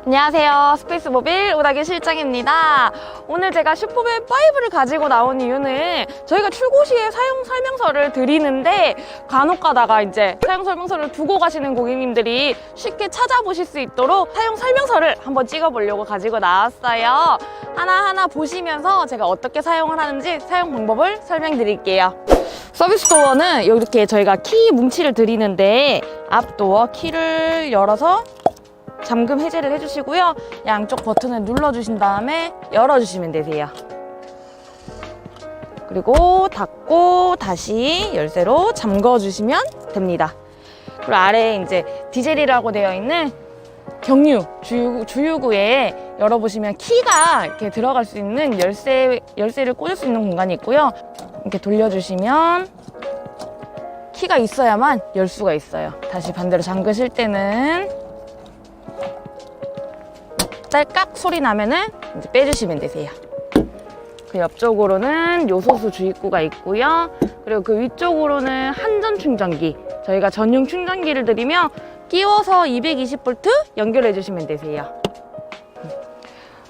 안녕하세요. 스페이스모빌 오다기 실장입니다. 오늘 제가 슈퍼맨 5를 가지고 나온 이유는 저희가 출고 시에 사용 설명서를 드리는데 간혹 가다가 이제 사용 설명서를 두고 가시는 고객님들이 쉽게 찾아보실 수 있도록 사용 설명서를 한번 찍어보려고 가지고 나왔어요. 하나하나 보시면서 제가 어떻게 사용을 하는지 사용 방법을 설명드릴게요. 서비스 도어는 이렇게 저희가 키 뭉치를 드리는데 앞 도어 키를 열어서 잠금 해제를 해주시고요. 양쪽 버튼을 눌러주신 다음에 열어주시면 되세요. 그리고 닫고 다시 열쇠로 잠궈주시면 됩니다. 그리고 아래에 이제 디젤이라고 되어 있는 경유 주유구에 열어보시면 키가 이렇게 들어갈 수 있는 열쇠를 꽂을 수 있는 공간이 있고요. 이렇게 돌려주시면 키가 있어야만 열 수가 있어요. 다시 반대로 잠그실 때는 딸깍 소리 나면은 이제 빼주시면 되세요. 그 옆쪽으로는 요소수 주입구가 있고요. 그리고 그 위쪽으로는 한전 충전기, 저희가 전용 충전기를 드리며 끼워서 220V 연결해 주시면 되세요.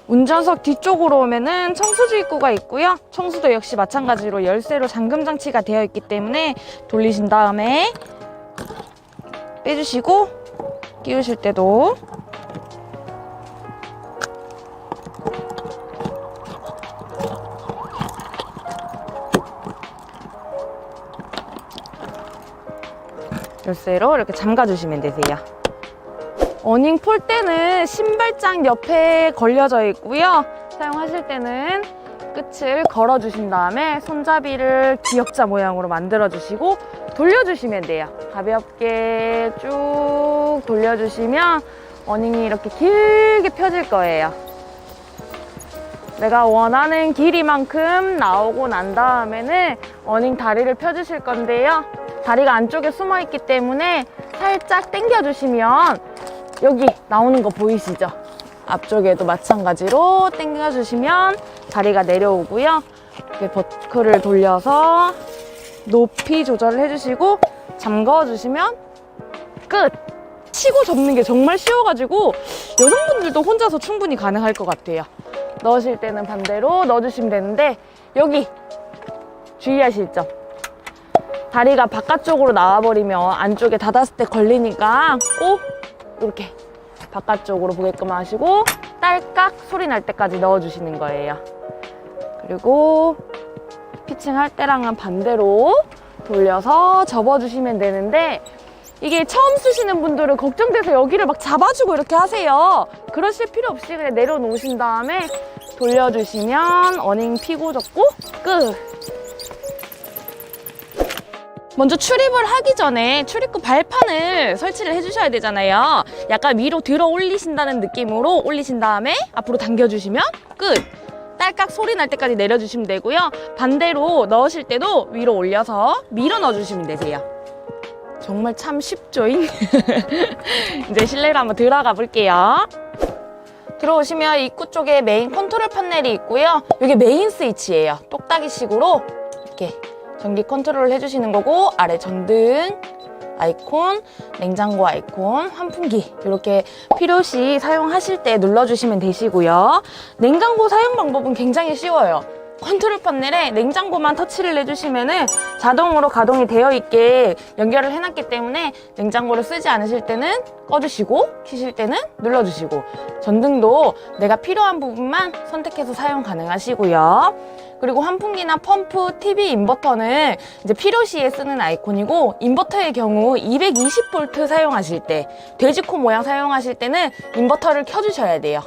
운전석 뒤쪽으로 오면은 청수 주입구가 있고요. 청수도 역시 마찬가지로 열쇠로 잠금 장치가 되어 있기 때문에 돌리신 다음에 빼주시고 끼우실 때도 열쇠로 이렇게 잠가주시면 되세요. 어닝 폴대는 신발장 옆에 걸려져 있고요. 사용하실 때는 끝을 걸어주신 다음에 손잡이를 기역자 모양으로 만들어주시고 돌려주시면 돼요. 가볍게 쭉 돌려주시면 어닝이 이렇게 길게 펴질 거예요. 내가 원하는 길이만큼 나오고 난 다음에는 어닝 다리를 펴주실 건데요. 다리가 안쪽에 숨어 있기 때문에 살짝 당겨주시면 여기 나오는 거 보이시죠? 앞쪽에도 마찬가지로 당겨주시면 다리가 내려오고요. 이렇게 버클을 돌려서 높이 조절을 해주시고 잠궈주시면 끝! 치고 접는 게 정말 쉬워가지고 여성분들도 혼자서 충분히 가능할 것 같아요. 넣으실 때는 반대로 넣어주시면 되는데 여기 주의하실 점. 다리가 바깥쪽으로 나와버리면 안쪽에 닫았을 때 걸리니까 꼭 이렇게 바깥쪽으로 보게끔 하시고 딸깍 소리 날 때까지 넣어주시는 거예요. 그리고 피칭할 때랑은 반대로 돌려서 접어주시면 되는데 이게 처음 쓰시는 분들은 걱정돼서 여기를 막 잡아주고 이렇게 하세요. 그러실 필요 없이 그냥 내려놓으신 다음에 돌려주시면 어닝 피고 접고 끝! 먼저 출입을 하기 전에 출입구 발판을 설치를 해주셔야 되잖아요. 약간 위로 들어 올리신다는 느낌으로 올리신 다음에 앞으로 당겨주시면 끝! 딸깍 소리 날 때까지 내려주시면 되고요. 반대로 넣으실 때도 위로 올려서 밀어 넣어주시면 되세요. 정말 참 쉽죠? 이제 실내로 한번 들어가 볼게요. 들어오시면 입구 쪽에 메인 컨트롤 패널이 있고요. 이게 메인 스위치예요. 똑딱이식으로 이렇게 전기 컨트롤을 해주시는 거고 아래 전등 아이콘, 냉장고 아이콘, 환풍기 이렇게 필요시 사용하실 때 눌러주시면 되시고요. 냉장고 사용 방법은 굉장히 쉬워요. 컨트롤 패널에 냉장고만 터치를 해주시면은 자동으로 가동이 되어 있게 연결을 해놨기 때문에 냉장고를 쓰지 않으실 때는 꺼주시고 켜실 때는 눌러주시고 전등도 내가 필요한 부분만 선택해서 사용 가능하시고요. 그리고 환풍기나 펌프, TV, 인버터는 이제 필요시에 쓰는 아이콘이고 인버터의 경우 220V 사용하실 때 돼지코 모양 사용하실 때는 인버터를 켜주셔야 돼요.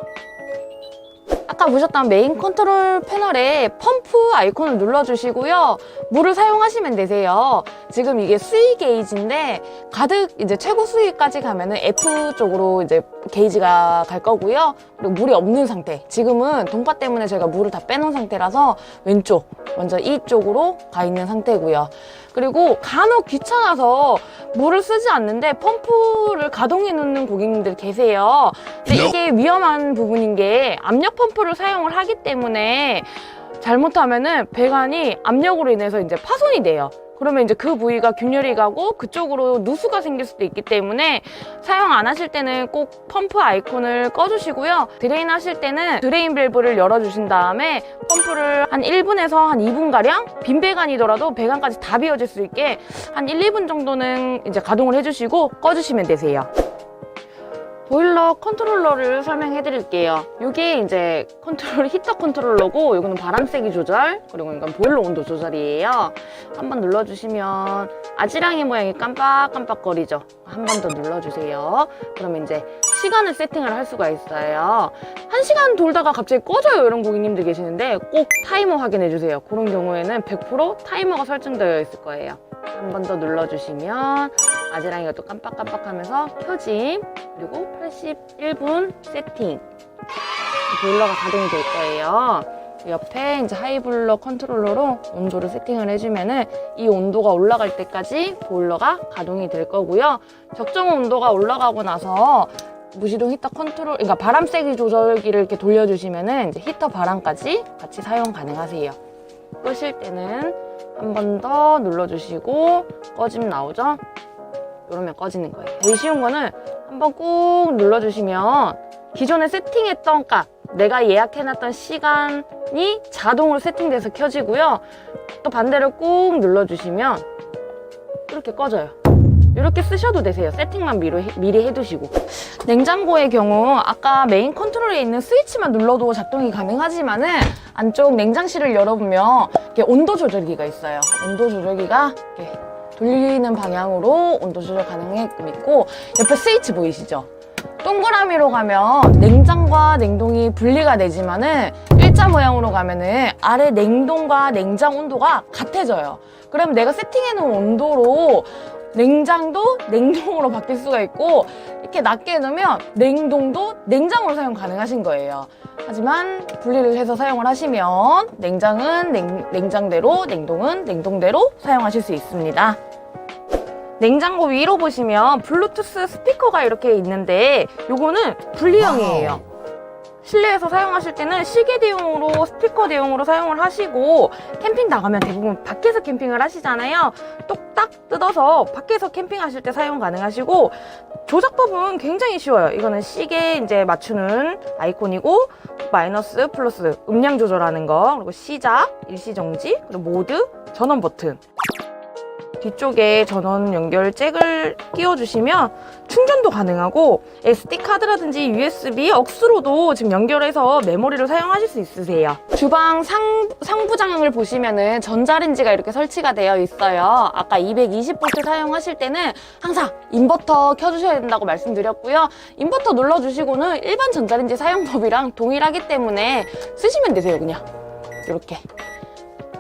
아까 보셨던 메인 컨트롤 패널에 펌프 아이콘을 눌러주시고요. 물을 사용하시면 되세요. 지금 이게 수위 게이지인데 가득 이제 최고 수위까지 가면은 F 쪽으로 이제 게이지가 갈 거고요. 그리고 물이 없는 상태. 지금은 동파 때문에 제가 물을 다 빼놓은 상태라서 왼쪽, 먼저 E 쪽으로 가 있는 상태고요. 그리고 간혹 귀찮아서 물을 쓰지 않는데 펌프를 가동해 놓는 고객님들 계세요. 근데 이게 위험한 부분인 게 압력 펌프를 사용을 하기 때문에 잘못하면은 배관이 압력으로 인해서 이제 파손이 돼요. 그러면 이제 그 부위가 균열이 가고 그쪽으로 누수가 생길 수도 있기 때문에 사용 안 하실 때는 꼭 펌프 아이콘을 꺼주시고요. 드레인 하실 때는 드레인 밸브를 열어주신 다음에 펌프를 한 1분에서 한 2분가량 빈 배관이더라도 배관까지 다 비워질 수 있게 한 1, 2분 정도는 이제 가동을 해주시고 꺼주시면 되세요. 보일러 컨트롤러를 설명해 드릴게요. 이게 이제 히터 컨트롤러고 이거는 바람 세기 조절, 그리고 이건 보일러 온도 조절이에요. 한번 눌러주시면 아지랑이 모양이 깜빡깜빡거리죠. 한 번 더 눌러주세요. 그러면 이제 시간을 세팅을 할 수가 있어요. 1시간 돌다가 갑자기 꺼져요 이런 고객님들 계시는데 꼭 타이머 확인해 주세요. 그런 경우에는 100% 타이머가 설정되어 있을 거예요. 한 번 더 눌러주시면 아지랑이가 또 깜빡깜빡하면서 켜짐, 그리고 81분 세팅, 보일러가 가동이 될 거예요. 옆에 이제 하이블러 컨트롤러로 온도를 세팅을 해주면은 이 온도가 올라갈 때까지 보일러가 가동이 될 거고요. 적정 온도가 올라가고 나서 무시동 히터 컨트롤, 그러니까 바람 세기 조절기를 이렇게 돌려주시면은 이제 히터 바람까지 같이 사용 가능하세요. 끄실 때는 한 번 더 눌러주시고 꺼짐 나오죠? 이러면 꺼지는 거예요. 제일 쉬운 거는 한번 꾹 눌러주시면 기존에 세팅했던 값, 내가 예약해놨던 시간이 자동으로 세팅돼서 켜지고요. 또 반대로 꾹 눌러주시면 이렇게 꺼져요. 이렇게 쓰셔도 되세요. 세팅만 미리 해두시고. 냉장고의 경우 아까 메인 컨트롤에 있는 스위치만 눌러도 작동이 가능하지만은 안쪽 냉장실을 열어보면 이렇게 온도 조절기가 있어요. 온도 조절기가 이렇게 돌리는 방향으로 온도 조절 가능하게끔 있고, 옆에 스위치 보이시죠? 동그라미로 가면 냉장과 냉동이 분리가 되지만은 일자 모양으로 가면은 아래 냉동과 냉장 온도가 같아져요. 그러면 내가 세팅해 놓은 온도로 냉장도 냉동으로 바뀔 수가 있고, 이렇게 낮게 해놓으면 냉동도 냉장으로 사용 가능하신 거예요. 하지만 분리를 해서 사용을 하시면 냉장은 냉장대로, 냉동은 냉동대로 사용하실 수 있습니다. 냉장고 위로 보시면 블루투스 스피커가 이렇게 있는데 요거는 분리형이에요. 실내에서 사용하실 때는 시계 대용으로, 스피커 대용으로 사용을 하시고, 캠핑 나가면 대부분 밖에서 캠핑을 하시잖아요. 똑딱 뜯어서 밖에서 캠핑하실 때 사용 가능하시고, 조작법은 굉장히 쉬워요. 이거는 시계 이제 맞추는 아이콘이고, 마이너스, 플러스, 음량 조절하는 거, 그리고 시작, 일시정지, 그리고 모드, 전원 버튼. 뒤쪽에 전원 연결 잭을 끼워주시면 충전도 가능하고, SD카드라든지 USB, 억스로도 지금 연결해서 메모리를 사용하실 수 있으세요. 주방 상부장을 보시면은 전자레인지가 이렇게 설치가 되어 있어요. 아까 220V 사용하실 때는 항상 인버터 켜주셔야 된다고 말씀드렸고요. 인버터 눌러주시고는 일반 전자레인지 사용법이랑 동일하기 때문에 쓰시면 되세요. 그냥 이렇게.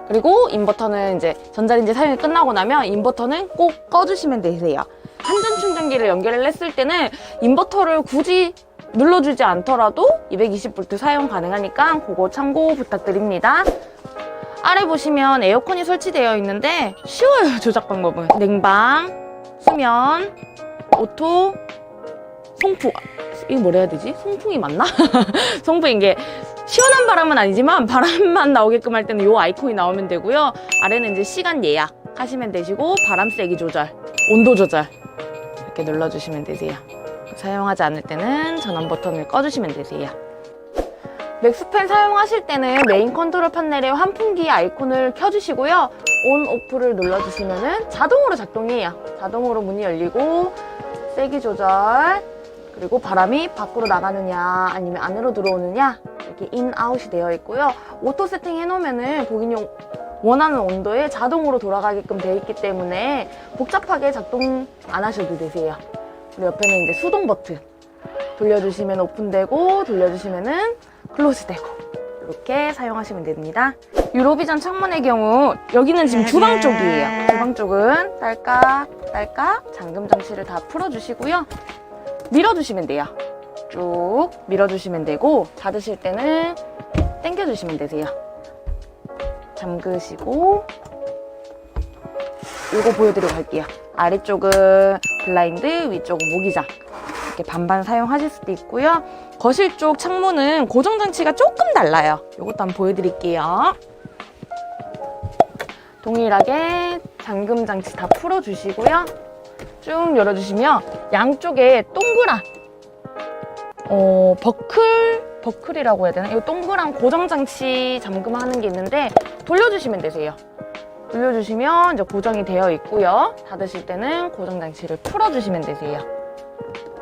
그리고 인버터는 이제 전자레인지 사용이 끝나고 나면 인버터는 꼭 꺼주시면 되세요. 한전 충전기를 연결을 했을 때는 인버터를 굳이 눌러주지 않더라도 220V 사용 가능하니까 그거 참고 부탁드립니다. 아래 보시면 에어컨이 설치되어 있는데 쉬워요. 조작 방법은 냉방, 수면, 오토, 송풍. 이거 뭐라 해야 되지? 송풍이 맞나? 송풍인 게 시원한 바람은 아니지만 바람만 나오게끔 할 때는 이 아이콘이 나오면 되고요. 아래는 이제 시간 예약 하시면 되시고, 바람 세기 조절, 온도 조절 이렇게 눌러주시면 되세요. 사용하지 않을 때는 전원 버튼을 꺼주시면 되세요. 맥스팬 사용하실 때는 메인 컨트롤 패널에 환풍기 아이콘을 켜주시고요. 온, 오프를 눌러주시면 자동으로 작동해요. 자동으로 문이 열리고, 세기 조절, 그리고 바람이 밖으로 나가느냐 아니면 안으로 들어오느냐 이렇게 인, 아웃이 되어 있고요. 오토 세팅 해놓으면은 고객님 원하는 온도에 자동으로 돌아가게끔 되어 있기 때문에 복잡하게 작동 안 하셔도 되세요. 그리고 옆에는 이제 수동 버튼 돌려주시면 오픈되고, 돌려주시면은 클로즈 되고, 이렇게 사용하시면 됩니다. 유로비전 창문의 경우 여기는 지금 주방 쪽이에요. 주방 쪽은 딸깍 딸깍 잠금 장치를 다 풀어주시고요. 밀어주시면 돼요. 쭉 밀어주시면 되고, 닫으실 때는 당겨주시면 되세요. 잠그시고, 이거 보여드리고 갈게요. 아래쪽은 블라인드, 위쪽은 모기장. 이렇게 반반 사용하실 수도 있고요. 거실 쪽 창문은 고정장치가 조금 달라요. 이것도 한번 보여드릴게요. 동일하게 잠금 장치 다 풀어주시고요. 쭉 열어주시면 양쪽에 동그란 버클이라고 해야 되나? 이 동그란 고정장치 잠금하는 게 있는데 돌려주시면 되세요. 돌려주시면 이제 고정이 되어 있고요. 닫으실 때는 고정장치를 풀어주시면 되세요.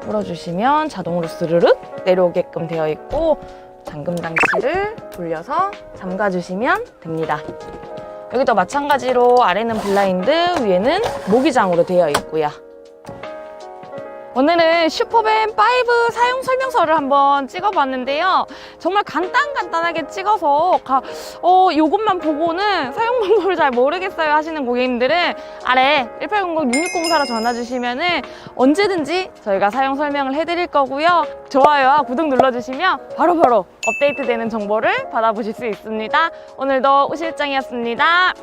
풀어주시면 자동으로 스르륵 내려오게끔 되어 있고 잠금 장치를 돌려서 잠가주시면 됩니다. 여기도 마찬가지로 아래는 블라인드, 위에는 모기장으로 되어 있고요. 오늘은 슈퍼밴 5 사용 설명서를 한번 찍어봤는데요. 정말 간단하게 찍어서 요것만 보고는 사용 방법을 잘 모르겠어요 하시는 고객님들은 아래 1800-6604로 전화 주시면은 언제든지 저희가 사용 설명을 해드릴 거고요. 좋아요와 구독 눌러주시면 바로바로 업데이트되는 정보를 받아보실 수 있습니다. 오늘도 오실장이었습니다.